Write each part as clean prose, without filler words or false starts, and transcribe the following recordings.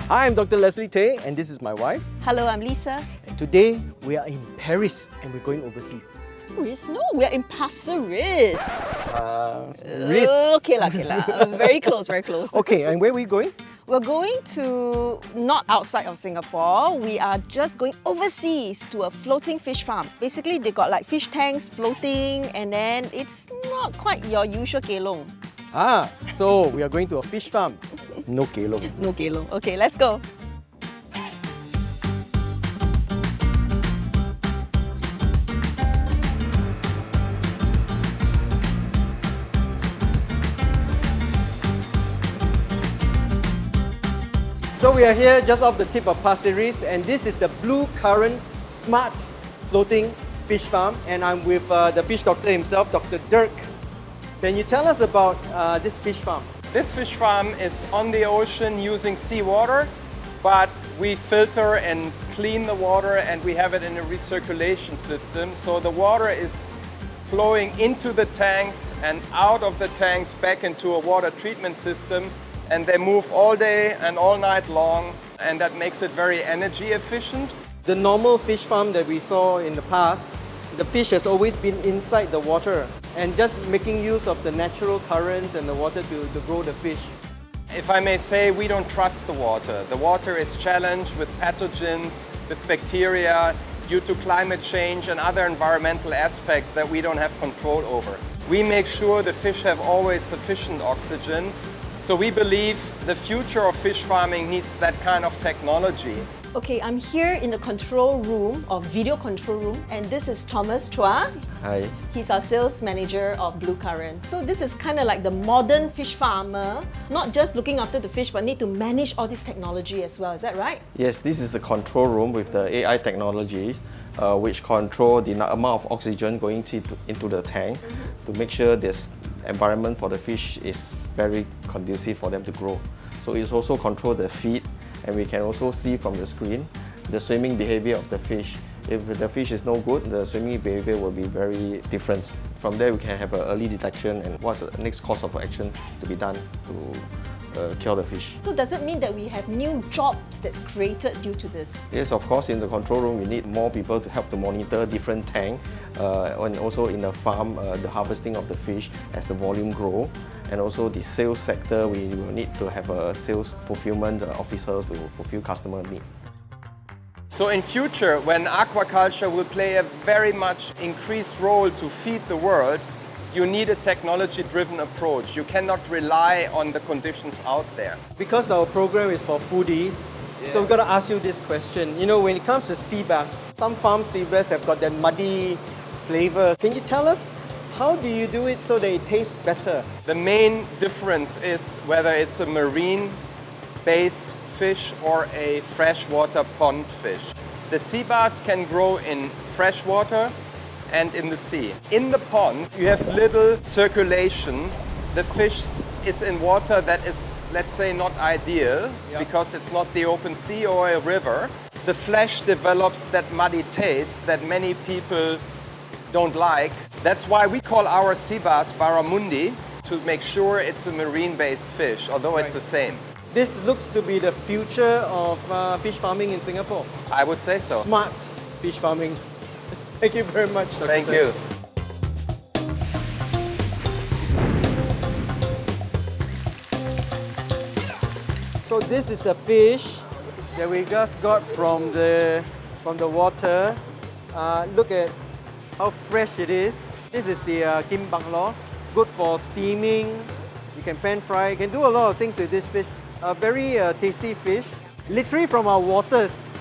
Hi, I'm Dr. Leslie Tay, and this is my wife. Hello, I'm Lisa. And today we are in Paris and we're going overseas. Paris? No, we're in Pasir Ris. Ris. Okay, very close, very close. Okay, and where are we going? We're going to not outside of Singapore. We are just going overseas to a floating fish farm. Basically, they got like fish tanks floating, and then it's not quite your usual kelong. So we are going to a fish farm. No kelong. No kelong. Okay, let's go. So we are here just off the tip of Pasir Ris, and this is the BluCurrent Smart Floating Fish Farm, and I'm with the fish doctor himself, Dr. Dirk. Can you tell us about this fish farm? This fish farm is on the ocean using seawater, but we filter and clean the water and we have it in a recirculation system. So the water is flowing into the tanks and out of the tanks back into a water treatment system, and they move all day and all night long, and that makes it very energy efficient. The normal fish farm that we saw in the past, the fish has always been inside the water and just making use of the natural currents and the water to grow the fish. If I may say, we don't trust the water. The water is challenged with pathogens, with bacteria, due to climate change and other environmental aspects that we don't have control over. We make sure the fish have always sufficient oxygen. So we believe the future of fish farming needs that kind of technology. Okay, I'm here in the control room, or video control room, and this is Thomas Chua. Hi. He's our sales manager of BluCurrent. So this is kind of like the modern fish farmer, not just looking after the fish, but need to manage all this technology as well. Is that right? Yes, this is a control room with the AI technology, which control the amount of oxygen going into the tank to make sure this environment for the fish is very conducive for them to grow. So it's also control the feed, and we can also see from the screen the swimming behavior of the fish. If the fish is no good, the swimming behavior will be very different. From there, we can have an early detection and what's the next course of action to be done to kill the fish. So does it mean that we have new jobs that's created due to this? Yes, of course, in the control room, we need more people to help to monitor different tanks, and also in the farm, the harvesting of the fish as the volume grow. And also the sales sector, we will need to have a sales fulfillment officers to fulfill customer need. So in future, when aquaculture will play a very much increased role to feed the world, you need a technology-driven approach. You cannot rely on the conditions out there. Because our program is for foodies, so we've got to ask you this question. You know, when it comes to sea bass, some farm sea bass have got that muddy flavor. Can you tell us, how do you do it so that it tastes better? The main difference is whether it's a marine-based fish or a freshwater pond fish. The sea bass can grow in freshwater and in the sea. In the pond, you have little circulation. The fish is in water that is, let's say, not ideal because it's not the open sea or a river. The flesh develops that muddy taste that many people don't like. That's why we call our sea bass barramundi, to make sure it's a marine-based fish, although it's the same. This looks to be the future of fish farming in Singapore. I would say so. Smart fish farming. Thank you very much, Dr. Thank Tan. you. So this is the fish that we just got from the water. Look at how fresh it is. This is the kim bang lo, good for steaming. You can pan fry. You can do a lot of things with this fish. A very tasty fish, literally from our waters.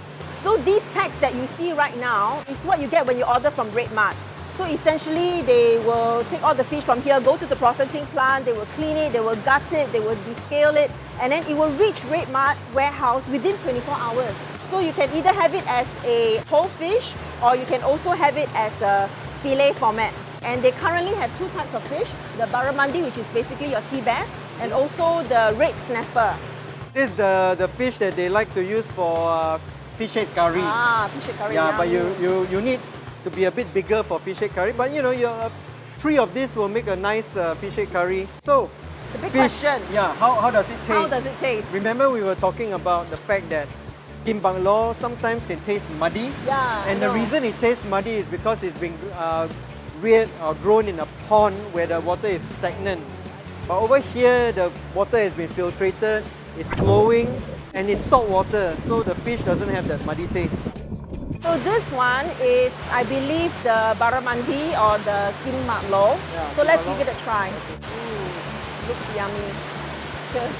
So these packs that you see right now is what you get when you order from RedMart. So essentially, they will take all the fish from here, go to the processing plant, they will clean it, they will gut it, they will descale it, and then it will reach RedMart warehouse within 24 hours. So you can either have it as a whole fish, or you can also have it as a fillet format. And they currently have two types of fish, the barramundi, which is basically your sea bass, and also the red snapper. This is the fish that they like to use for fish head curry. Fish head curry. Yeah, but you need to be a bit bigger for fish head curry. But you know, 3 of these will make a nice fish head curry. So The big fish, question. yeah, how does it taste? How does it taste? Remember we were talking about the fact that kim bang lo sometimes can taste muddy. Yeah, And I the know. reason it tastes muddy is because it's been reared or grown in a pond where the water is stagnant. But over here, the water has been filtrated, it's flowing, and it's salt water, so the fish doesn't have that muddy taste. So this one is, I believe, the barramundi or the kim mak lo. Yeah, So kim let's mak give lo. it a try. Looks yummy. Cheers.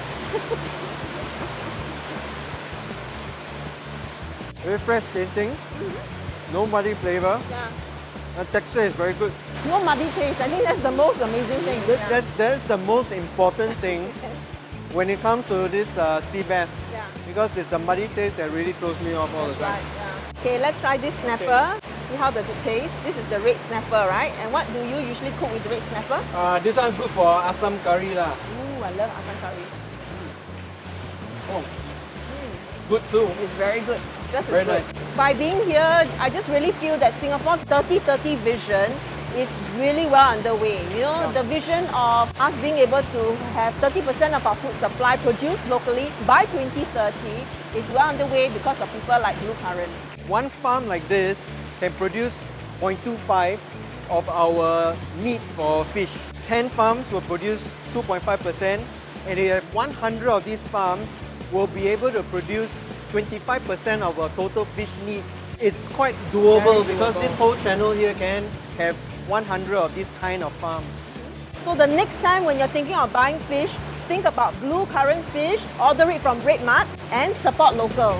Very fresh tasting, no muddy flavor, Yeah. and texture is very good. No muddy taste. I think that's the most amazing thing. That's the most important thing when it comes to this sea bass, Yeah. because it's the muddy taste that really throws me off all the time. Right, yeah. Okay, let's try this snapper. See how does it taste. This is the red snapper, right? And what do you usually cook with the red snapper? This one's good for asam curry lah. Ooh, I love asam curry. Oh, good too. It's very good. Just as Very good. nice. By being here, I just really feel that Singapore's 30-30 vision is really well underway. You know, the vision of us being able to have 30% of our food supply produced locally by 2030 is well underway because of people like BluCurrent. One farm like this can produce 0.25 of our meat for fish. 10 farms will produce 2.5%, and if 100 of these farms will be able to produce 25% of our total fish needs. It's quite doable, Very because doable. this whole channel here can have 100 of these kind of farms. So the next time when you're thinking of buying fish, think about BluCurrent fish, order it from RedMart, and support local.